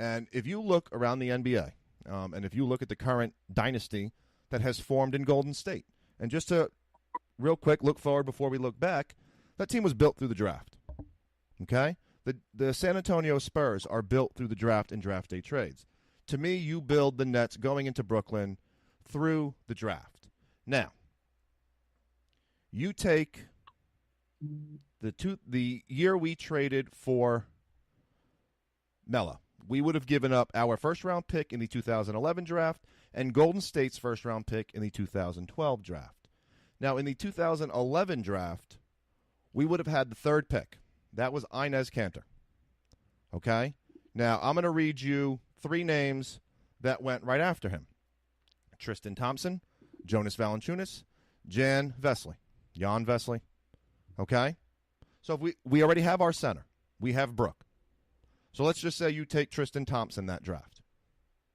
And if you look around the NBA, and if you look at the current dynasty that has formed in Golden State, and just to real quick look forward before we look back, that team was built through the draft. Okay? The San Antonio Spurs are built through the draft and draft day trades. To me, you build the Nets going into Brooklyn through the draft. Now, you take the year we traded for Melo. We would have given up our first-round pick in the 2011 draft and Golden State's first-round pick in the 2012 draft. Now, in the 2011 draft, we would have had the third pick. That was Inez Kanter. Okay? Now, I'm going to read you 3 names that went right after him. Tristan Thompson, Jonas Valanciunas, Jan Vesely. Okay? So if we already have our center. We have Brooke. So let's just say you take Tristan Thompson that draft.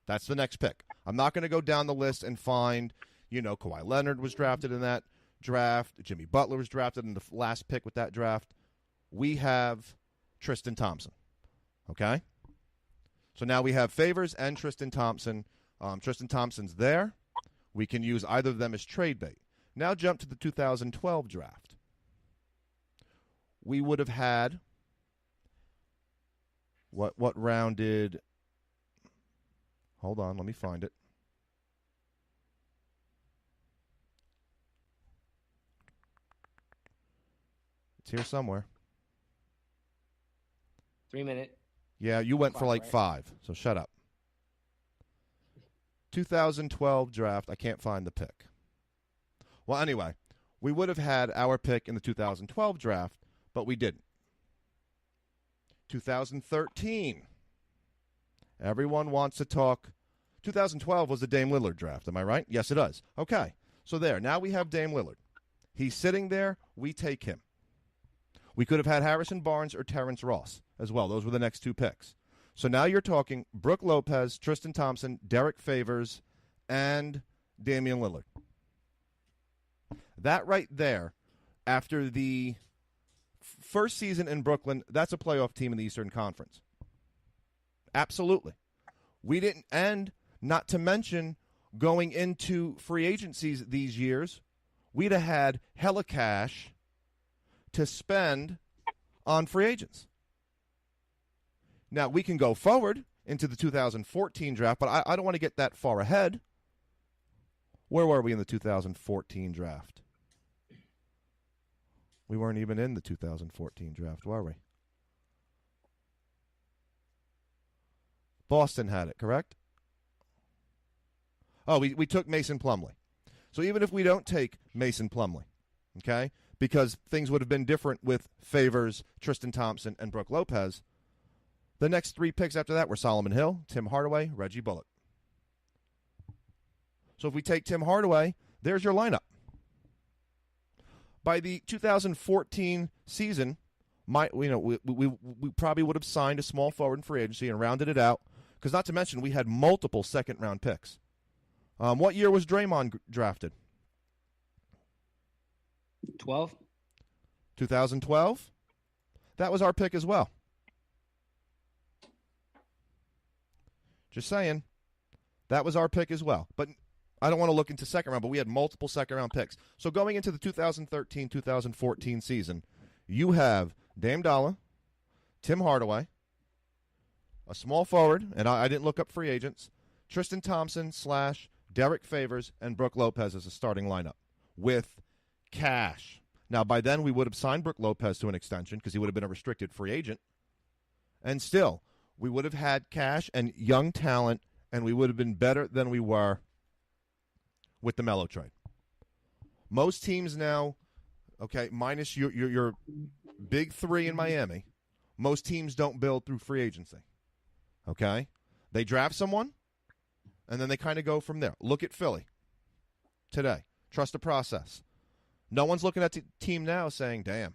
That's the next pick. I'm not going to go down the list and find, Kawhi Leonard was drafted in that draft. Jimmy Butler was drafted in the last pick with that draft. We have Tristan Thompson. Okay? So now we have Favors and Tristan Thompson. Tristan Thompson's there. We can use either of them as trade bait. Now jump to the 2012 draft. We would have had what round did – hold on, let me find it. It's here somewhere. 3 minute. Yeah, you went for like right? 5, so shut up. 2012 draft, I can't find the pick. Well, anyway, we would have had our pick in the 2012 draft, but we didn't. 2013. Everyone wants to talk. 2012 was the Dame Lillard draft, am I right? Yes, it does. Okay, so there. Now we have Dame Lillard. He's sitting there. We take him. We could have had Harrison Barnes or Terrence Ross as well. Those were the next 2 picks. So now you're talking Brooke Lopez, Tristan Thompson, Derek Favors, and Damian Lillard. That right there, after the first season in Brooklyn, that's a playoff team in the Eastern Conference. Absolutely. We didn't, and not to mention going into free agencies these years, we'd have had hella cash to spend on free agents. Now, we can go forward into the 2014 draft, but I don't want to get that far ahead. Where were we in the 2014 draft? We weren't even in the 2014 draft, were we? Boston had it, correct? Oh, we took Mason Plumlee. So even if we don't take Mason Plumlee, okay, because things would have been different with Favors, Tristan Thompson, and Brooke Lopez, the next 3 picks after that were Solomon Hill, Tim Hardaway, Reggie Bullock. So if we take Tim Hardaway, there's your lineup. By the 2014 season, we probably would have signed a small forward in free agency and rounded it out, because not to mention we had multiple second-round picks. What year was Draymond drafted? 12. 2012? That was our pick as well. Just saying. That was our pick as well. But I don't want to look into second round, but we had multiple second-round picks. So going into the 2013-2014 season, you have Dame Dollar, Tim Hardaway, a small forward, and I didn't look up free agents, Tristan Thompson / Derek Favors, and Brooke Lopez as a starting lineup with cash. Now, by then, we would have signed Brooke Lopez to an extension because he would have been a restricted free agent. And still, we would have had cash and young talent, and we would have been better than we were with the Melo trade. Most teams now, okay, minus your big 3 in Miami, most teams don't build through free agency. Okay? They draft someone, and then they kind of go from there. Look at Philly today. Trust the process. No one's looking at the team now saying, damn,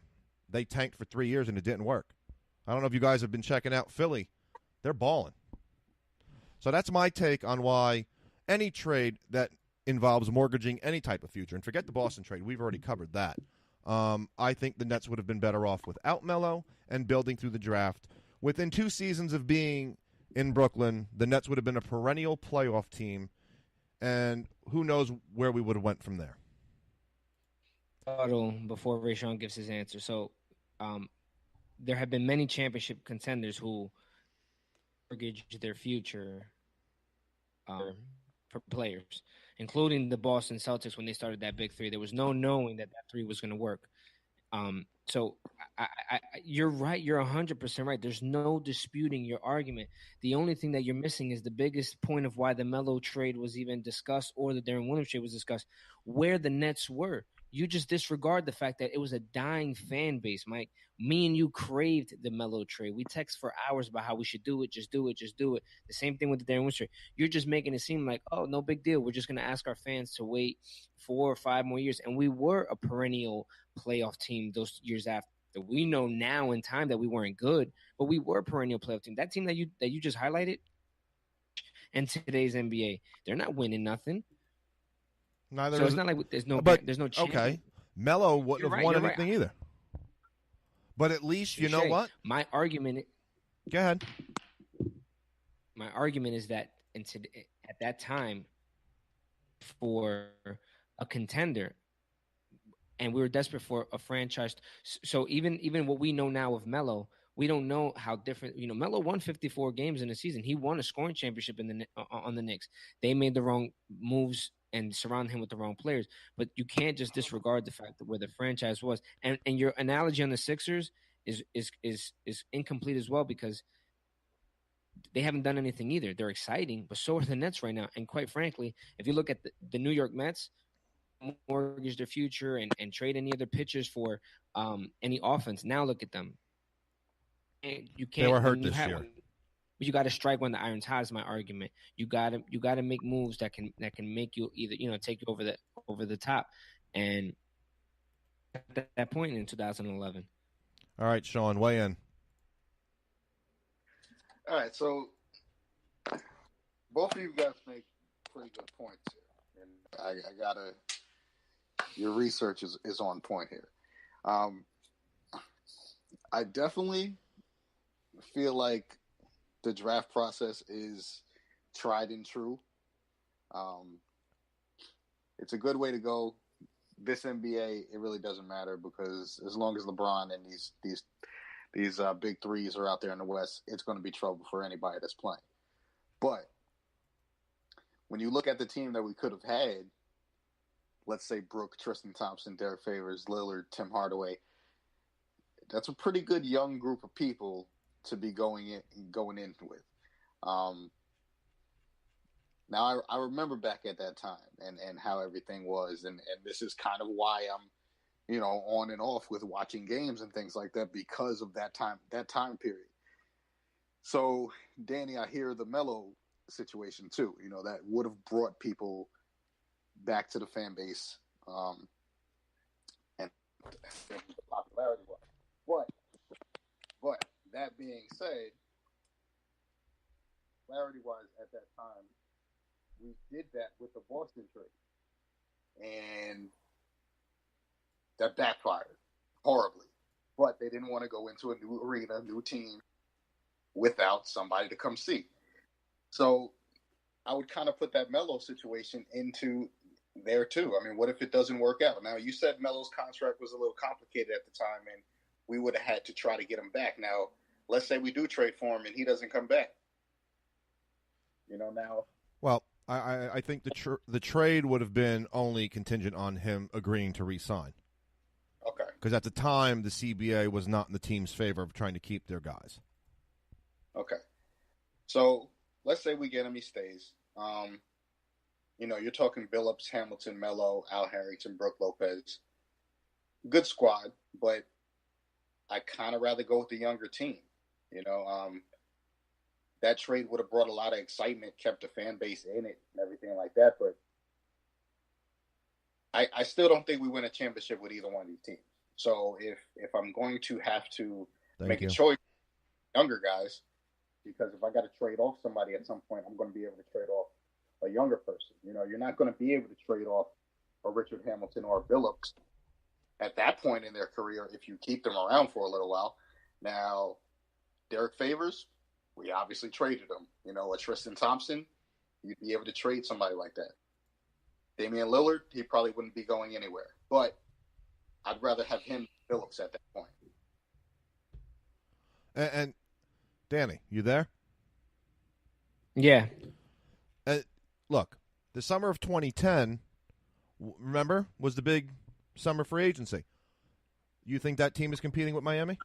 they tanked for 3 years and it didn't work. I don't know if you guys have been checking out Philly. They're balling. So that's my take on why any trade that involves mortgaging any type of future, and forget the Boston trade, we've already covered that. I think the Nets would have been better off without Melo and building through the draft. Within 2 seasons of being in Brooklyn, the Nets would have been a perennial playoff team, and who knows where we would have went from there. Before Rayshawn gives his answer. So, there have been many championship contenders who mortgage their future for players, including the Boston Celtics when they started that big three. There was no knowing that three was going to work. So you're right. You're 100% right. There's no disputing your argument. The only thing that you're missing is the biggest point of why the Melo trade was even discussed or the Darren Williams trade was discussed, where the Nets were. You just disregard the fact that it was a dying fan base, Mike. Me and you craved the Melo trade. We text for hours about how we should do it, just do it, just do it. The same thing with the Darren Williams trade. You're just making it seem like, oh, no big deal. We're just going to ask our fans to wait 4 or 5 more years. And we were a perennial playoff team those years after. We know now in time that we weren't good, but we were a perennial playoff team. That team that you just highlighted in today's NBA, they're not winning nothing. Neither so is it's not like there's no champion. Okay. Melo wouldn't have won anything either. But at least you know what? My argument. Go ahead. My argument is that at that time, for a contender, and we were desperate for a franchise. So even what we know now of Melo, we don't know how different. Melo won 54 games in a season. He won a scoring championship on the Knicks. They made the wrong moves and surrounded him with the wrong players. But you can't just disregard the fact that where the franchise was. And your analogy on the Sixers is incomplete as well, because they haven't done anything either. They're exciting, but so are the Nets right now. And quite frankly, if you look at the New York Mets, mortgage their future and trade any other pitchers for any offense. Now look at them. You can't. They were hurt this year. You got to strike when the iron's hot. Is my argument. You got to make moves that can make you either take you over the top, and at that point in 2011. All right, Sean, weigh in. All right, so both of you guys make pretty good points here, and I gotta. Your research is on point here. I definitely feel like the draft process is tried and true. It's a good way to go. This NBA, it really doesn't matter, because as long as LeBron and these big threes are out there in the West, it's going to be trouble for anybody that's playing. But when you look at the team that we could have had, let's say Brooke, Tristan Thompson, Derek Favors, Lillard, Tim Hardaway, that's a pretty good young group of people to be going in with. Now, I remember back at that time and how everything was, and this is kind of why I'm, on and off with watching games and things like that, because of that time period. So, Danny, I hear the Melo situation too. That would have brought people back to the fan base, and the popularity was. But that being said, popularity-wise, at that time, we did that with the Boston trade, and that backfired horribly. But they didn't want to go into a new arena, new team, without somebody to come see. So I would kind of put that Melo situation into there too. I mean, what if it doesn't work out? Now, you said Melo's contract was a little complicated at the time, and we would have had to try to get him back. Now, let's say we do trade for him and he doesn't come back. Now. Well, I think the trade would have been only contingent on him agreeing to re-sign. Okay. Because at the time, the CBA was not in the team's favor of trying to keep their guys. Okay. So let's say we get him, he stays. You're talking Billups, Hamilton, Melo, Al Harrington, Brooke Lopez. Good squad, but I kind of rather go with the younger team. That trade would have brought a lot of excitement, kept the fan base in it and everything like that. But I still don't think we win a championship with either one of these teams. So if I'm going to have to make a choice, younger guys, because if I got to trade off somebody at some point, I'm going to be able to trade off a younger person. You're not going to be able to trade off a Richard Hamilton or a Billups at that point in their career if you keep them around for a little while. Now, Derek Favors, We obviously traded him. You know, a Tristan Thompson, you'd be able to trade somebody like that. Damian Lillard, he probably wouldn't be going anywhere. But I'd rather have him than Phillips at that point. And Danny, you there? Yeah. Look, the summer of 2010, remember, was the big summer free agency. You think that team is competing with Miami?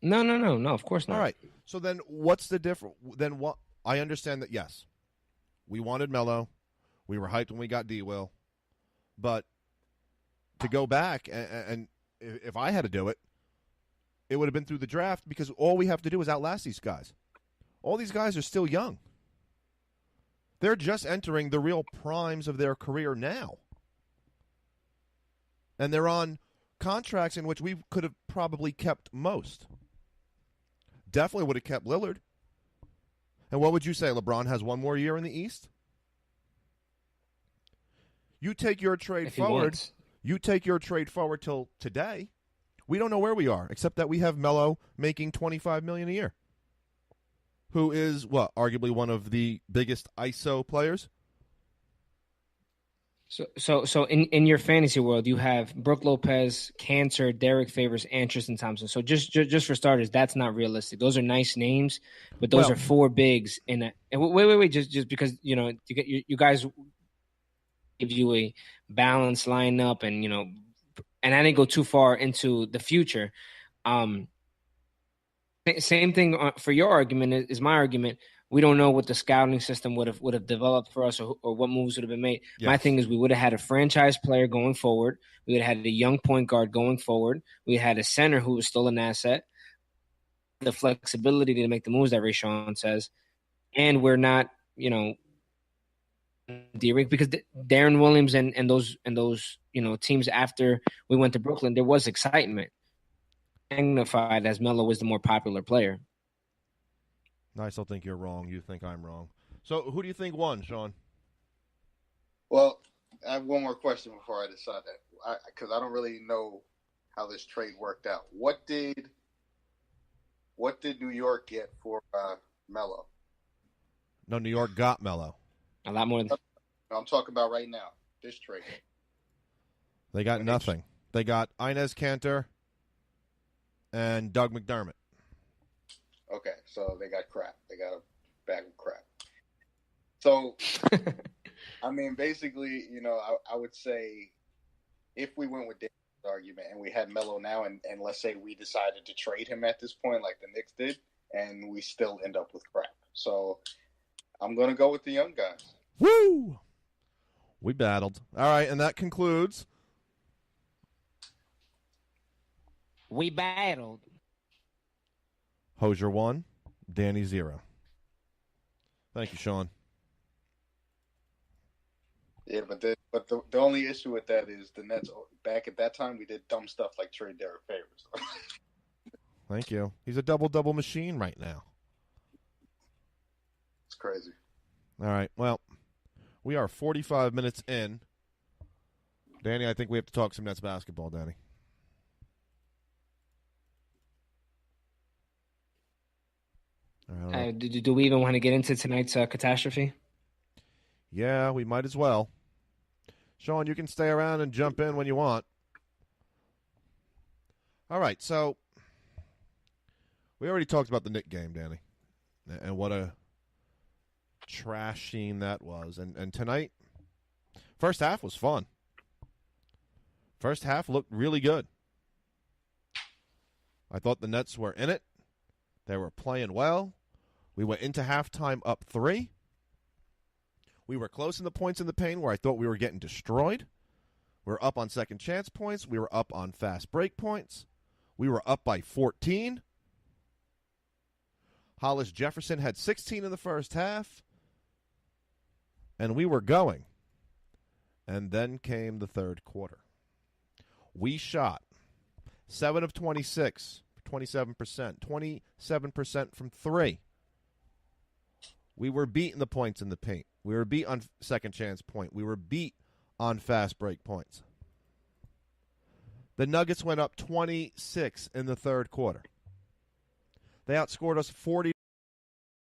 No, of course not. All right. So then what's the difference? Then what? I understand that, yes, we wanted Melo. We were hyped when we got D-Will. But to go back, and if I had to do it, it would have been through the draft because all we have to do is outlast these guys. All these guys are still young. They're just entering the real primes of their career now. And they're on contracts in which we could have probably kept most. Definitely would have kept Lillard. And what would you say? LeBron has one more year in the East? You take your trade forward. You take your trade forward till today. We don't know where we are, except that we have Melo making $25 million a year. Who is what? Arguably one of the biggest ISO players. So in your fantasy world, you have Brooke Lopez, Cantor, Derek Favors, and Tristan Thompson. So just for starters, that's not realistic. Those are nice names, but those are four bigs in a. And wait, just because you guys give you a balanced lineup, and and I didn't go too far into the future. Same thing for your argument is my argument. We don't know what the scouting system would have developed for us, or what moves would have been made. Yes. My thing is we would have had a franchise player going forward. We would have had a young point guard going forward. We had a center who was still an asset. The flexibility to make the moves that Rashawn says, and we're not, D-Rick, because Darren Williams and those teams after we went to Brooklyn, there was excitement. Magnified as Melo was the more popular player. I still think you're wrong. You think I'm wrong. So who do you think won, Sean? Well, I have one more question before I decide that, because I don't really know how this trade worked out. What did New York get for Melo? No, New York got Melo. A lot more than I'm talking about right now. This trade. They got nothing. They got Inez Cantor and Doug McDermott. Okay, so they got crap. They got a bag of crap. So, I mean, basically, I would say if we went with David's argument and we had Melo now, and let's say we decided to trade him at this point like the Knicks did, and we still end up with crap. So I'm going to go with the young guys. Woo! We battled. All right, and that concludes. We battled. Hosier 1, Danny 0. Thank you, Sean. Yeah, but the only issue with that is the Nets, back at that time, we did dumb stuff like trade Derek Favors. Thank you. He's a double-double machine right now. It's crazy. All right, well, we are 45 minutes in. Danny, I think we have to talk some Nets basketball, Danny. Do we even want to get into tonight's catastrophe? Yeah, we might as well. Sean, you can stay around and jump in when you want. All right, so we already talked about the Knick game, Danny, and what a trashing that was. And tonight, first half was fun. First half looked really good. I thought the Nets were in it. They were playing well. We went into halftime up 3. We were close in the points in the paint where I thought we were getting destroyed. We were up on second chance points. We were up on fast break points. We were up by 14. Hollis Jefferson had 16 in the first half. And we were going. And then came the third quarter. We shot 7 of 26, 27%, 27% from 3. We were beating the points in the paint. We were beat on second chance point. We were beat on fast break points. The Nuggets went up 26 in the third quarter. They outscored us 40